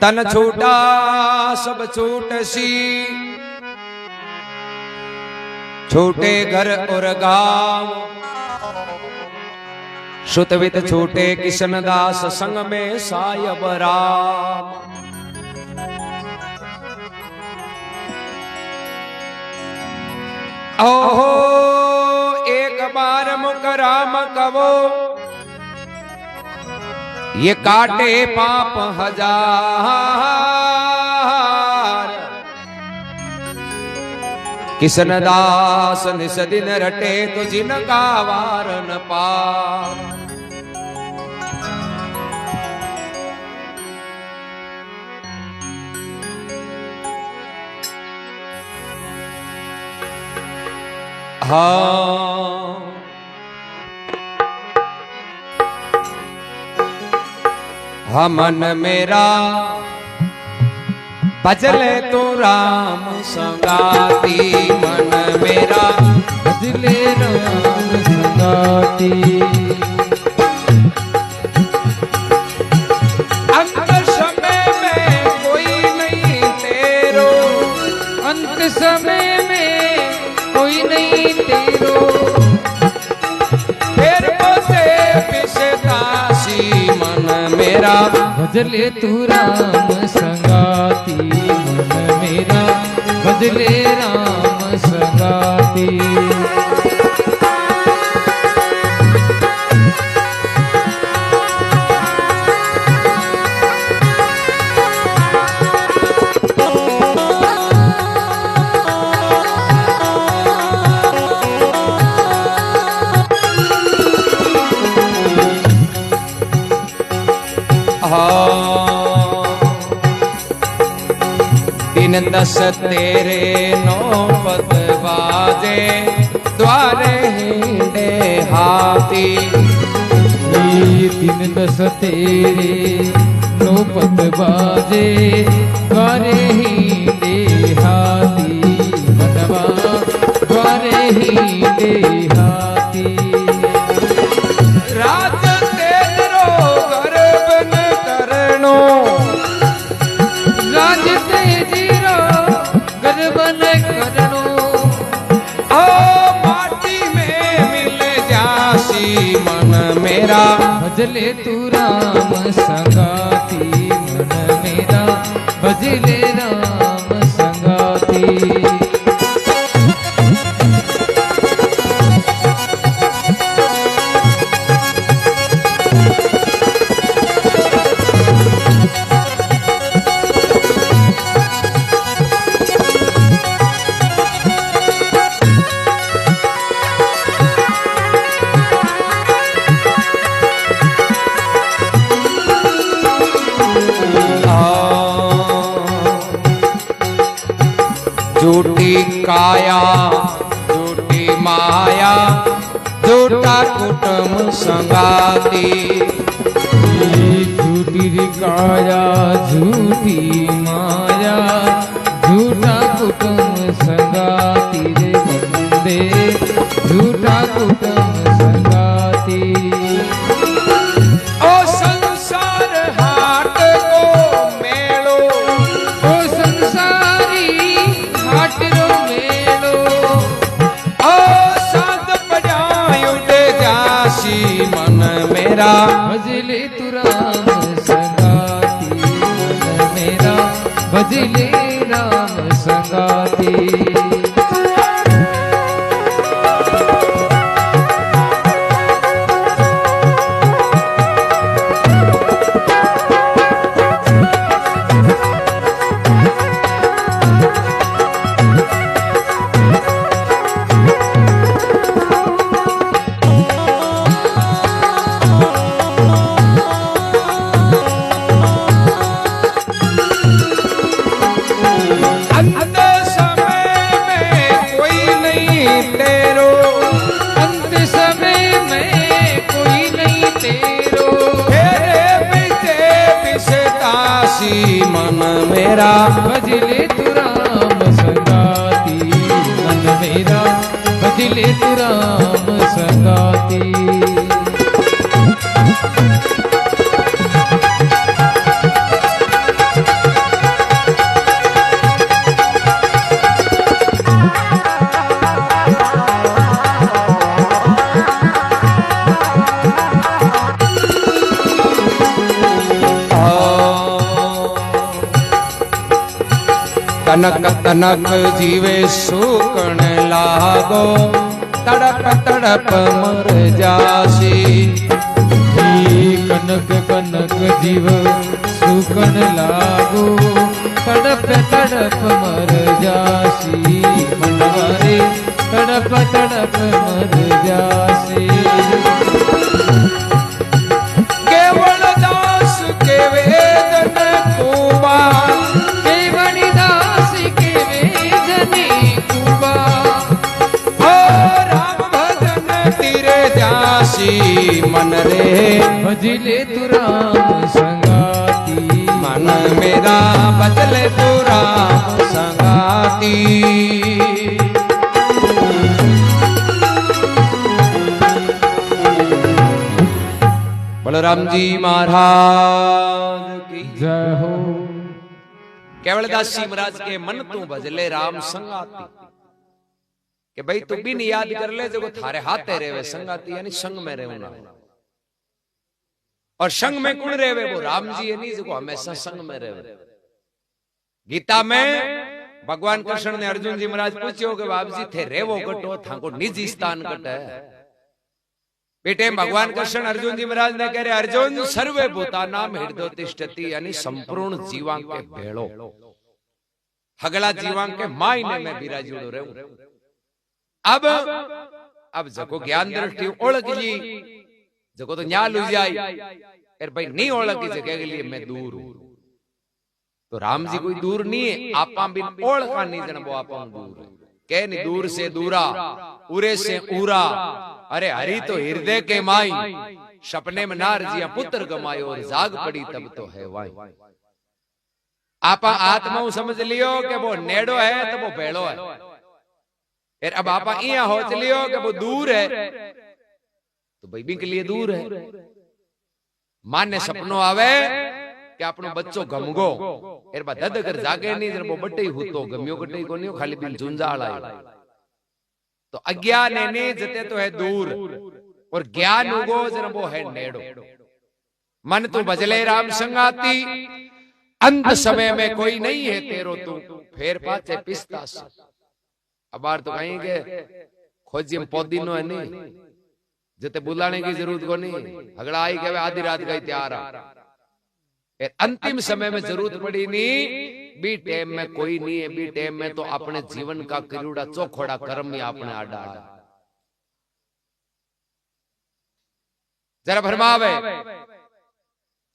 तन छूटा सब छूट सी, छूटे घर और गांव, श्रुतविद छूटे किशनदास संग में सायब राम। ओहो एक बार मुकराम कवो, ये काटे पाप हजार। किशनदास निस दिन रटे तो जिनका वार न पार। हाँ मन मेरा भजले तो राम संगाती, मन मेरा भजले राम संगाती। अंत समय में कोई नहीं तेरो, अंत समय में कोई नहीं तेरो। फिर बोसे पिसतासी मन मेरा भजले तू राम संगाती, मन मेरा भजले राम संगाती। दिन 10 तेरे 9 पद बाजे, द्वारे हिंडे हाथी। दिन 10 तेरे 9 पद बाजे, द्वारे हिंडे हाथी। मनवा द्वारे हिंडे हाथी। राज तेरो गर्भ न करनो, राज तेरो गर्भ न करनो। ओ माटी में मिल जासी मन मेरा भजले तू राम संगाती, मन मेरा भजले राम संगाती। झूठी काया झूठी माया, झूठा कुटुंब संगाती। झूठी काया झूठी माया, झूठा कुटुंब संगाती। रे बंदे झूठा कुटुंब संगाती। ओ संसार हाट को मेलो, ओ संसारी हाट रो मेलो। ओ साध पजायुड जासी मन मेरा भजले तू राम संगाती, मन मेरा भजले राम संगाती। अंत समय में कोई नहीं तेरो, अंत समय में कोई नहीं तेरो। तेरे पीछे पिसतासी मन मेरा भजले तू राम संगाती, मन मेरा भजले तू राम संगाती। तनक तनक जीवे सूकण लागो, तड़प तड़प मर जासी। कनक कनक जीव सूकण लागो, तड़प तड़प मर जासी। मनवारे तड़प तड़प मर जासी। केवल दास के वेदन कुबा, केवल दास के वेदनी कुबा। ओ राम भजन तीरे जासी, मन रे भजले तू राम संगाती। मन मेरा बदले तू राम संगाती। बलराम जी महाराज की जय हो। केवलदास जी महाराज के मन तू भजले राम संगाती, कि भाई तू भी नहीं याद कर ले जो थारे हाथे रेवे संगाती, यानी संग में रेवना। और संग में कौन रेवे? वो राम जी है नहीं, जो हमेशा संग में रेवे। गीता में भगवान कृष्ण ने अर्जुन जी महाराज पूछो कि बाप जी थे रेवो कटो था को निजी स्थान कट है। बेटे भगवान कृष्ण अर्जुन जी महाराज ने कह रहे अर्जुन सर्वे भूतानाम हृदय तिष्ठति, यानी संपूर्ण जीवांग के भेड़ो हगला जीवांग के मायने में बिराजुड़ो रहूं। अब जको ज्ञान दृष्टि ओळख जी, जको तो न्याल हो जाए यार भाई नहीं ओळख की जगह के लिए मैं दूर हूं। तो राम जी कोई दूर नहीं है, आपा बिन ओळखा नहीं जन वो आपा दूर है। कह नहीं दूर से दूरा, उरे से उरा। अरे हरि तो हृदय के माई, सपने में नार जिया पुत्र गमायो, और जाग पड़ी तब तो है वाई। आपा आत्मा समझ लियो कि वो नेड़ो है तो वो भेड़ो है। फिर अब आपा इया हो चलियो कि वो दूर है तो भाई भी के लिए दूर है। माने सपनों आवे कि अपनो बच्चो गमगो, एर बा दद कर जागे नहीं जब वो बट्टे हुतो गमियो कटे को नहीं खाली बिल झुंझाड़ा है। तो अज्ञान है नहीं जते तो है दूर, और ज्ञान उगो जन वो है नेड़ो। मन तू भजले राम संगाती, अंत समय में कोई नहीं है तेरो तू, फेर पाचे पिस्ता से। अब तो कहीं के खोजी में पौधीनो है नहीं, जते बुलाने की जरूरत को नहीं। अगला आई के आधी रात गई तैयार आ, अंतिम समय में जरूरत पड़ी नहीं। बी टाइम में कोई नहीं है, बी टाइम में तो अपने जीवन का करूड़ा चौखोड़ा कर्म ही अपने आडा आडा जरा भरमावे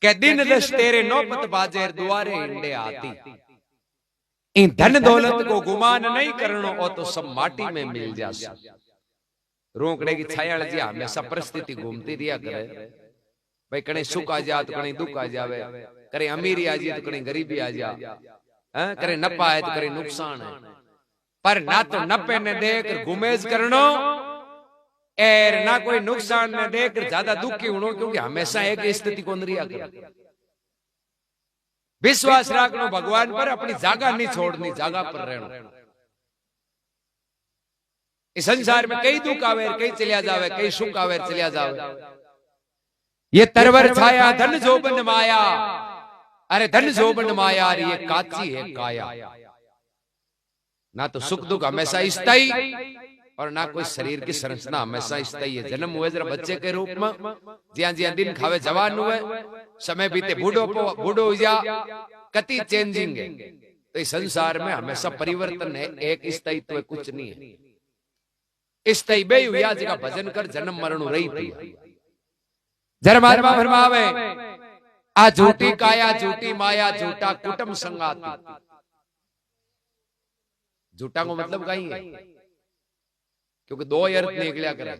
के दिन दस तेरे नौबत बाजेर दुआरे इंडे आती। इन धन दौलत को गुमान नहीं करनो, और तो सब माटी में मिल जाए। रोकड़े की छाया जी हमेशा परिस्थिति घूमती दिया करे। भाई कहीं सुख आ जा तो कहीं दुख आ जावे, कहीं अमीरी आ जाए तो कहीं गरीबी आ जा, कहीं नफा है तो कहीं नुकसान है। पर ना तो नफे ने देख गुमेज करनो, एर ना कोई नुकसान ने देख ज्यादा दुखी होनो, क्योंकि हमेशा एक स्थिति को अंदर कर विश्वास रखनो भगवान पर, अपनी जागा नहीं छोड़नी, जागा पर रहना। इस संसार में कई दुख आवे कई चलिया जावे, कई सुख आवे चलिया जावे। ये तरवर छाया धन जोबन माया, अरे धन जोबन माया ये काची है काया। ना तो सुख दुख हमेशा स्थायी, और ना कोई शरीर की संरचना हमेशा स्थायी है। जन्म हुए जरा बच्चे के रूप में, जिया जिया दिन खावे जवान हुए, समय बीते बूढ़ो हो जा, कति चेंजिंग है। तो इस संसार में हमेशा परिवर्तन है, एक स्थायित्व तो कुछ नहीं है। स्थायी बे हुआ जिका भजन कर जन्म मरण रही थी। जर मारवा भरमावे आ झूठी काया झूठी माया झूठा कुटुंब संगाती। झूठा को मतलब कहीं है, क्योंकि दो अर्थ निकलिया करे।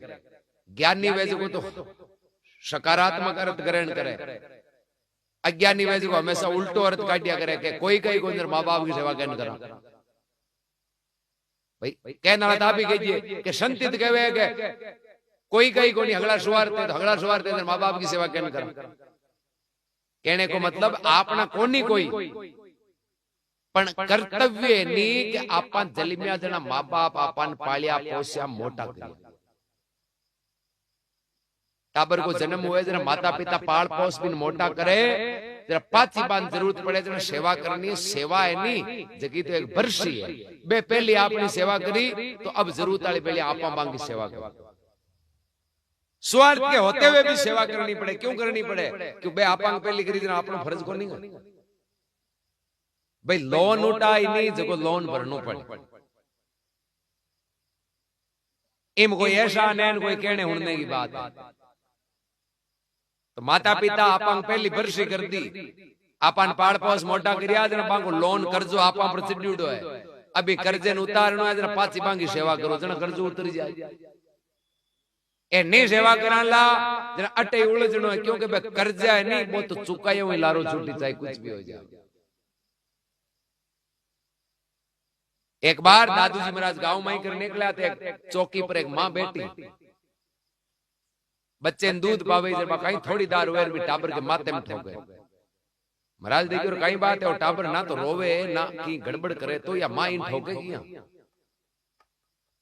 ज्ञानी वैसे को तो सकारात्मक अर्थ ग्रहण करे, अज्ञानी वैसे को हमेशा उल्टो अर्थ काटिया करे कि कोई कहीं को माँ बाप की सेवा कैन करा। भाई कहना था भी कहिए कि संतित कहे कि कोई कहीं को नहीं हगला सुवारते तो हगला सुवारते माँ बाप की सेवा कैन करा। कहने को मतलब आपना कोनी कोई पण कर्तव्य नहीं कि आपन जलिमिया जना माँ बाप आपन पालिया पोस्या मोटा करिया। टाबर को जन्म हुए जना माता पिता पाल पोस बिन मोटा करे जरा पाची बांध जरूरत पड़े जरा सेवा करनी है। सेवा है नहीं जगी तो एक बरसी है बे पहली आपने सेवा करी तो अब जरूरत वाली पहले आपा बांग की सेवा करो। स्वार्थ के होते हुए भी सेवा करनी पड़े। क्यों करनी पड़े? क्यों बे आपा पहली करी जना अपना फर्ज को नहीं कर भाई लोन उठाई नहीं जगो लोन भरनो पड़े। इम कोई ऐसा नैन कोई कहने उड़ने की बात है तो माता पिता आपन पहली बरसी कर दी आपन पाड़ पोस मोटा करिया जना बांगो लोन कर्जो आपा पर चिड्यूडो है। अभी कर्जे न उतारनो है जना पाची बांगी सेवा करो जना कर्जो उतर जाए। ए नहीं सेवा कराला जना अटे उलझनो है क्योंकि बे कर्जा है नहीं वो तो चुकायो ही लारो छूटी चाहे कुछ भी हो जाए। एक बार दादू जी महाराज गांव में ही कर निकला थे चौकी पर एक माँ बैठी बच्चे ने दूध पावे जब कहीं थोड़ी दार वेर भी टाबर के माथे में ठोक गए। महाराज देखियो कई बात है और टाबर ना तो रोवे ना की गड़बड़ करे तो या माँ इन ठोकेगी।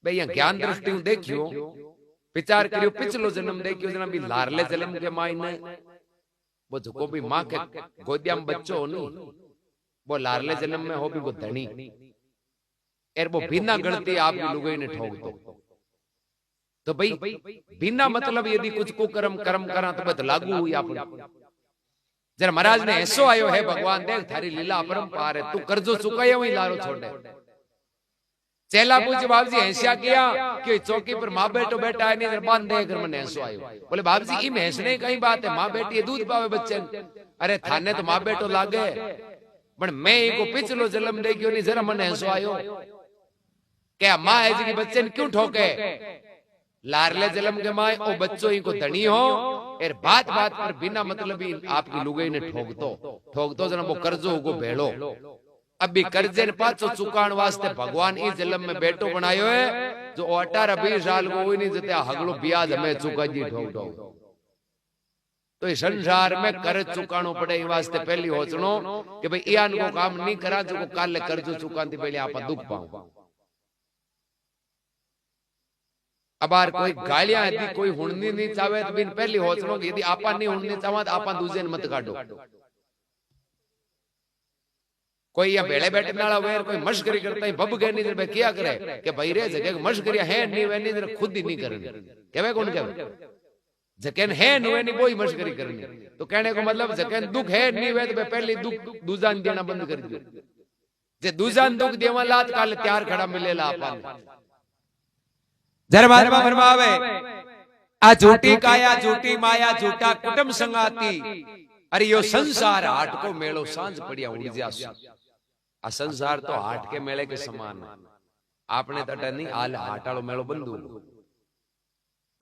भाई ज्ञान दृष्टि देखियो विचार करियो पिछलो जन्म देखियो जना भी लारले जन्म के माँ ने वो जो भी माँ के गोदिया में बच्चो हो नहीं वो लारले जन्म में हो भी वो धनी एर वो बिना गलती आपकी लुगाई ने ठोक दो तो भाई बिना मतलब यदि कुछ को कर्म करा तो बस लागू हुई आप जरा महाराज ने ऐसो आयो है भगवान देख थारी लीला अपरंपार है तू कर्जो चुकाया वही लारो छोड़े। चेला पूछे बाबू जी ऐसा किया कि चौकी पर माँ बेटो बैठा है नहीं बांध दे कर मैंने ऐसो आयो। बोले बाबू जी इम ऐसने कई बात है माँ बेटी दूध पावे बच्चे अरे थाने तो माँ बेटो लागे पर मैं इनको पिछलो जन्म दे क्यों नहीं जरा मैंने ऐसो आयो क्या माँ है जी बच्चे ने क्यों ठोके लारले जलम के माए ओ बच्चों इनको धनी हो और बात बात पर बिना मतलब ही आपकी लुगाई ने ठोक दो जना वो कर्जो को भेड़ो। अब भी कर्जे ने पाछो चुकाण वास्ते भगवान इस जन्म में बेटो बनायो है जो 18-20 साल को हुई नहीं जते हगलो ब्याज हमें चुका जी ठोक दो। तो इस संसार में कर्ज चुकानो पड़े वास्ते पहली होचनो कि भाई यान को काम नहीं करा जो को काले कर्जो चुकाती पहले आप दुख पाओ। अबार कोई गालियां यदि कोई हुड़नी नहीं चाहे तो बिन पहली होचनो यदि आपा नहीं हुड़नी चाहवा तो आपा दूसरे ने मत काटो। कोई या बेड़े बैठने वाला वेर कोई मशकरी करता है बब गए नहीं भाई क्या करे कि भाई रे जगह मशकरी है नहीं वे नहीं खुद ही नहीं करनी कहवे कौन कहवे जकन है नहीं नहीं वो ही मशकरी करनी। तो कहने को मतलब जकन दुख है नहीं वे तो पहले दुख दूजान देना बंद कर दियो जे दूजान दुख देवा लात काल तैयार खड़ा मिलेला आपा जरबारमा फरमावे आ झूठी काया झूठी माया झूठा कुटुंब संगाती अरे यो संसार हाट को मेलो सांझ पड़िया उड़ जास। आ संसार तो हाट के मेले के समान है। आपने तटा नहीं आल हाटालो मेलो बंदू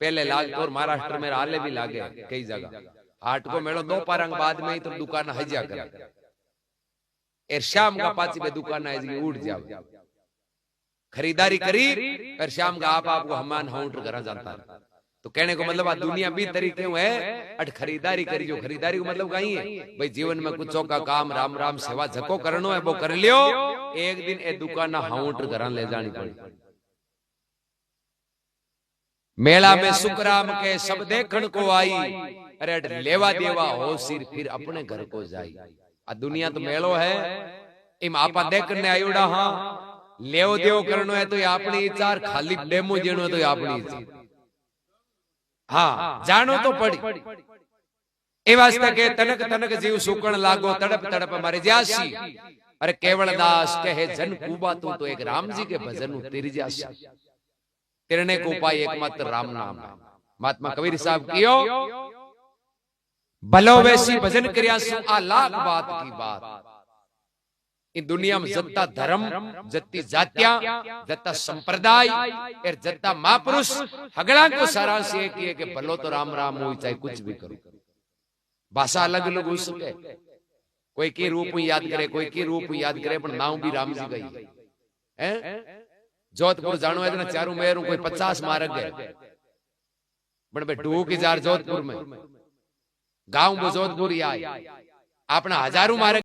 पहले लाग तो महाराष्ट्र में आले भी लागे कई जगह हाट को मेलो 2 पारंग बाद में ही तो दुकान हजा कर एर शाम का पाची पे दुकान है उड़ जावे खरीदारी करी और शाम का आपको हमान हाउंटर करा जाता है। तो कहने को मतलब दुनिया भी तरीके है अट खरीदारी करी जो खरीदारी को मतलब कहीं है भाई जीवन में कुछ का काम राम राम सेवा झको करनो है वो कर लियो एक दिन ए दुकान हाउंटर करा ले जानी पड़ी। मेला में सुखराम के सब देखण को आई अरे अट लेवा देवा हो सिर फिर अपने घर को जाई। आ दुनिया तो मेलो है इम आपा देखने आयुड़ा हाँ लेव देव करनो है तो अपनी इच्छा खाली डेमो जेनो है तो अपनी इच्छा हाँ जानो तो पड़ी ए वास्ते के तनक तनक जीव सुकण लागो तड़प तड़प मारे जासी अरे केवल दास कहे जन कूबा तो एक राम जी के भजन तेरी जासी तिरने को उपाय एकमात्र राम नाम है। महात्मा कबीर साहब कियो भलो वैसी भजन क्रिया सु आ लाख बात की बात। इन दुनिया में जत्ता धर्म जत्ती जातियां जत्ता संप्रदाय और जत्ता महापुरुष हगड़ा को सारांश ये किए कि भलो तो राम राम हो चाहे कुछ भी करो। भाषा अलग अलग हो सके कोई के रूप याद करे कोई के रूप याद करे पर नाम भी राम जी गई है। जोधपुर जानो है ना चारों मेरू कोई 50 मारक गए बड़े ढू की जार जोधपुर में गांव वो जोधपुर आए अपना हजारों मारक